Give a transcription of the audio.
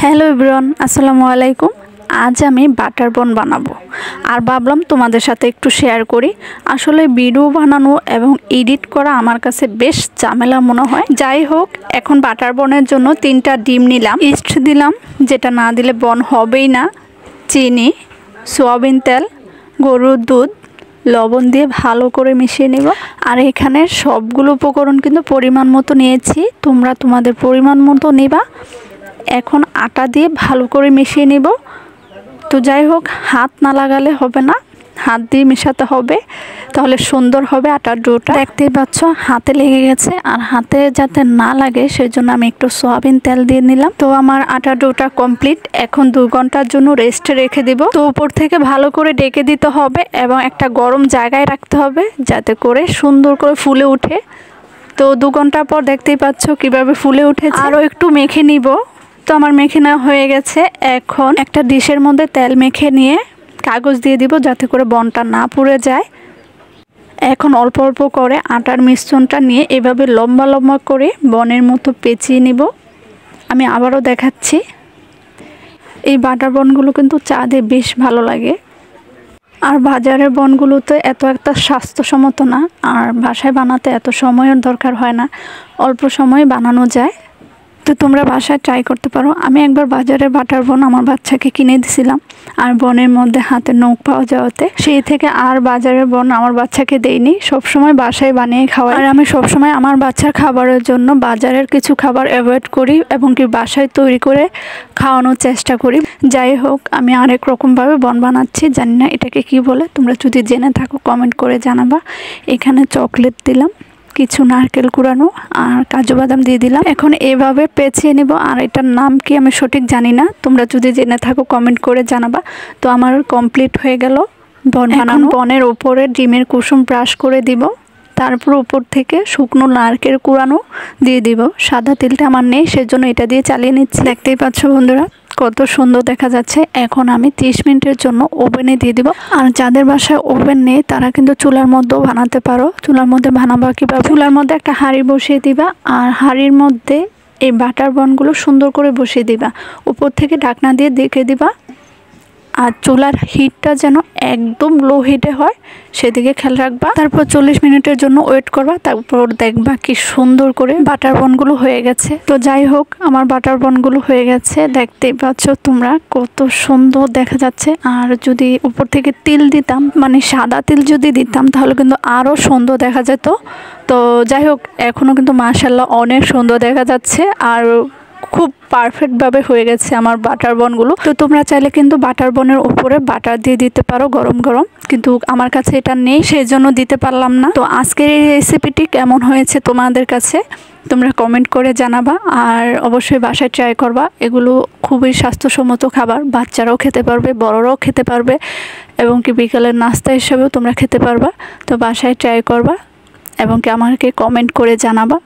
Hello everyone, আসসালামু আলাইকুম। আজ আমি বাটার বন বানাবো আর ভাবলাম তোমাদের সাথে একটু শেয়ার করি। আসলে ভিডিও বানানো এবং এডিট করা আমার কাছে বেশ ঝামেলা মনে হয়। যাই হোক, এখন বাটার বনের জন্য 3টা ডিম নিলাম, ইস্ট দিলাম, যেটা না দিলে বন হবেই না, চিনি, সয়াবিন তেল, গরুর দুধ, লবণ দিয়ে ভালো করে মিশিয়ে নেব। আর এখানে সবগুলো উপকরণ কিন্তু পরিমাণ মতো নিয়েছি, তোমরা তোমাদের পরিমাণ মতো নেবা। এখন আটা দিয়ে ভালো করে মিশিয়ে নেব। তো যাই হোক, হাত না লাগালে হবে না, হাত দিয়ে মেশাতে হবে, তাহলে সুন্দর হবে আটার ডোটা। দেখতেই পাচ্ছ হাতে লেগে গেছে, আর হাতে যাতে না লাগে সেজন্য আমি একটু সয়াবিন তেল দিয়ে নিলাম। তো আমার আটার ডোটা কমপ্লিট। এখন 2 ঘন্টার জন্য রেস্টে রেখে দিব। তো উপর থেকে ভালো করে ডেকে দিতে হবে এবং একটা গরম জায়গায় রাখতে হবে যাতে করে সুন্দর করে ফুলে ওঠে। তো 2 ঘন্টা পর দেখতেই পাচ্ছ কিভাবে ফুলে উঠেছে। আরও একটু মেখে নিব। তো আমার মেখে নেওয়া হয়ে গেছে। এখন একটা ডিশের মধ্যে তেল মেখে নিয়ে কাগজ দিয়ে দিব যাতে করে বনটা না পুড়ে যায়। এখন অল্প অল্প করে আটার মিশ্রণটা নিয়ে এভাবে লম্বা লম্বা করে বনের মতো পেঁচিয়ে নিব। আমি আবারও দেখাচ্ছি। এই বাটার বনগুলো কিন্তু চা দিয়ে বেশ ভালো লাগে। আর বাজারের বনগুলোতে এত একটা স্বাস্থ্যসম্মত না, আর বাসায় বানাতে এত সময়ের দরকার হয় না, অল্প সময়ে বানানো যায়। তো তোমরা বাসায় ট্রাই করতে পারো। আমি একবার বাজারের বাটার বন আমার বাচ্চাকে কিনে দিয়েছিলাম, আর বনের মধ্যে হাতে নখ পাওয়া যাওয়াতে সেই থেকে আর বাজারের বন আমার বাচ্চাকে দেইনি। সবসময় বাসায় বানিয়ে খাওয়াই। আর আমি সবসময় আমার বাচ্চার খাবারের জন্য বাজারের কিছু খাবার অ্যাভয়েড করি এবং কি বাসায় তৈরি করে খাওয়ানোর চেষ্টা করি। যাই হোক, আমি আরেক রকমভাবে বন বানাচ্ছি, জানি না এটাকে কি বলে, তোমরা যদি জেনে থাকো কমেন্ট করে জানাবা। এখানে চকলেট দিলাম, কিছু নারকেল কুড়ানো আর কাজু বাদাম দিয়ে দিলাম। এখন এভাবে পেঁচিয়ে নিব। আর এটার নাম কি আমি সঠিক জানি না, তোমরা যদি জেনে থাকো কমেন্ট করে জানাবা। তো আমার কমপ্লিট হয়ে গেল বন বানানো। বনের উপরে ডিমের কুসুম ব্রাশ করে দিব, তারপর উপর থেকে শুকনো নারকেল কুড়ানো দিয়ে দিব। সাদা তেলটা আমার নেই, সেজন্য এটা দিয়ে চালিয়ে নিচ্ছি। দেখতেই পাচ্ছ বন্ধুরা কত সুন্দর দেখা যাচ্ছে। এখন আমি 30 মিনিটের জন্য ওভেনে দিয়ে দিব। আর যাদের বাসায় ওভেন নেই তারা কিন্তু চুলার মধ্যেও বানাতে পারো। চুলার মধ্যে বানাবা কীভাবে, চুলার মধ্যে একটা হাঁড়ি বসিয়ে দিবা, আর হাঁড়ির মধ্যে এই বাটার বনগুলো সুন্দর করে বসিয়ে দিবা। উপর থেকে ঢাকনা দিয়ে ঢেকে দিবা। আর চুলার হিটটা যেন একদম লো হিটে হয় সেদিকে খেয়াল রাখবা। তারপর 40 মিনিটের জন্য ওয়েট করবা। তারপর দেখবা কি সুন্দর করে বাটার বনগুলো হয়ে গেছে। তো যাই হোক, আমার বাটার বনগুলো হয়ে গেছে, দেখতেই পাচ্ছ তোমরা কত সুন্দর দেখা যাচ্ছে। আর যদি উপর থেকে তিল দিতাম, মানে সাদা তিল যদি দিতাম, তাহলে কিন্তু আরও সুন্দর দেখা যেত। তো যাই হোক, এখনও কিন্তু মাশাআল্লাহ অনেক সুন্দর দেখা যাচ্ছে। আর খুব পারফেক্টভাবে হয়ে গেছে আমার বাটার বনগুলো। তো তোমরা চাইলে কিন্তু বাটার বনের উপরে বাটার দিয়ে দিতে পারো গরম গরম, কিন্তু আমার কাছে এটা নেই, সেই জন্য দিতে পারলাম না। তো আজকের এই রেসিপিটি কেমন হয়েছে তোমাদের কাছে তোমরা কমেন্ট করে জানাবা। আর অবশ্যই বাসায় ট্রাই করবা। এগুলো খুবই স্বাস্থ্যসম্মত খাবার, বাচ্চারাও খেতে পারবে, বড়রাও খেতে পারবে, এবং কি বিকেলের নাস্তা হিসেবেও তোমরা খেতে পারবা। তো বাসায় ট্রাই করবা এবং কি আমাকে কমেন্ট করে জানাবা।